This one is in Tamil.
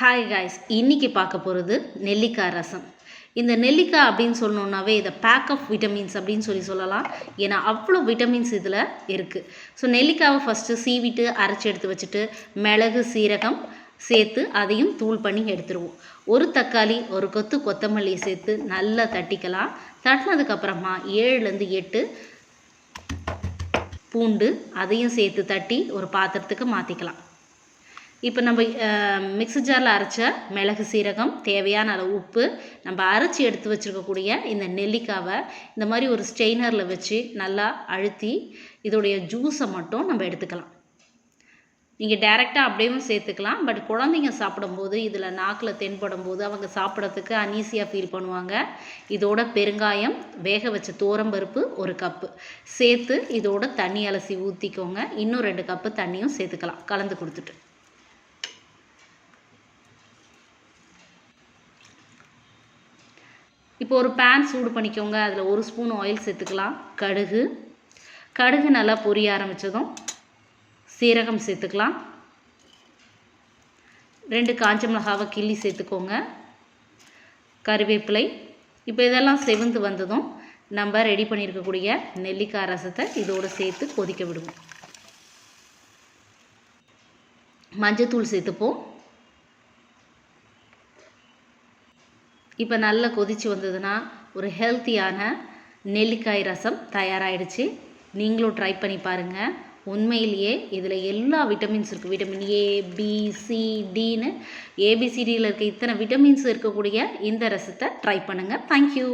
ஹாய் காய்ஸ், இன்றைக்கி பார்க்க போகிறது நெல்லிக்காய் ரசம். இந்த நெல்லிக்காய் அப்படின்னு சொல்லணுன்னாவே இதை பேக் ஆஃப் விட்டமின்ஸ் அப்படின்னு சொல்லலாம். ஏன்னா அவ்வளோ விட்டமின்ஸ் இதில் இருக்குது. ஸோ நெல்லிக்காவை ஃபஸ்ட்டு சீவிட்டு அரைச்சி எடுத்து வச்சுட்டு மிளகு சீரகம் சேர்த்து அதையும் தூள் பண்ணி எடுத்துருவோம். ஒரு தக்காளி, ஒரு கொத்து கொத்தமல்லி சேர்த்து நல்லா தட்டிக்கலாம். தட்டினதுக்கப்புறமா 7லேருந்து 8 பூண்டு அதையும் சேர்த்து தட்டி ஒரு பாத்திரத்துக்கு மாற்றிக்கலாம். இப்போ நம்ம மிக்ஸி ஜாரில் அரைச்ச மிளகு சீரகம், தேவையான அளவு உப்பு, நம்ம அரைச்சி எடுத்து வச்சுருக்கக்கூடிய இந்த நெல்லிக்காவை இந்த மாதிரி ஒரு ஸ்ட்ரெயினரில் வச்சு நல்லா அழுத்தி இதோடைய ஜூஸை மட்டும் நம்ம எடுத்துக்கலாம். நீங்கள் டைரெக்டாக அப்படியும் சேர்த்துக்கலாம். பட் குழந்தைங்க சாப்பிடும்போது இதில் நாக்கில் தென்படும் போது அவங்க சாப்பிட்றதுக்கு அன்ஈஸியாக ஃபீல் பண்ணுவாங்க. இதோட பெருங்காயம், வேக வச்ச தோரம்பருப்பு 1 கப்பு சேர்த்து இதோட தண்ணி அலசி ஊற்றிக்கோங்க. இன்னும் 2 கப்பு தண்ணியும் சேர்த்துக்கலாம் கலந்து கொடுத்துட்டு. இப்போ ஒரு பேன் சூடு பண்ணிக்கோங்க. அதில் 1 ஸ்பூன் ஆயில் சேர்த்துக்கலாம். கடுகு நல்லா பொரிய ஆரம்பித்ததும் சீரகம் சேர்த்துக்கலாம். 2 காஞ்ச மிளகாவை கிள்ளி சேர்த்துக்கோங்க. கறிவேப்பிலை. இப்போ இதெல்லாம் செவந்து வந்ததும் நம்ம ரெடி பண்ணியிருக்கக்கூடிய நெல்லிக்காய் ரசத்தை இதோடு சேர்த்து கொதிக்க விடுவோம். மஞ்சத்தூள் சேர்த்துப்போம். இப்போ நல்லா கொதித்து வந்ததுன்னா ஒரு ஹெல்த்தியான நெல்லிக்காய் ரசம் தயாராகிடுச்சு. நீங்களும் ட்ரை பண்ணி பாருங்கள். உண்மையிலேயே இதில் எல்லா விட்டமின்ஸ் இருக்குது. விட்டமின் ஏ, பி, சி, டின்னு ஏபிசிடியில் இருக்க இத்தனை விட்டமின்ஸ் இருக்கக்கூடிய இந்த ரசத்தை ட்ரை பண்ணுங்கள். தேங்க்யூ.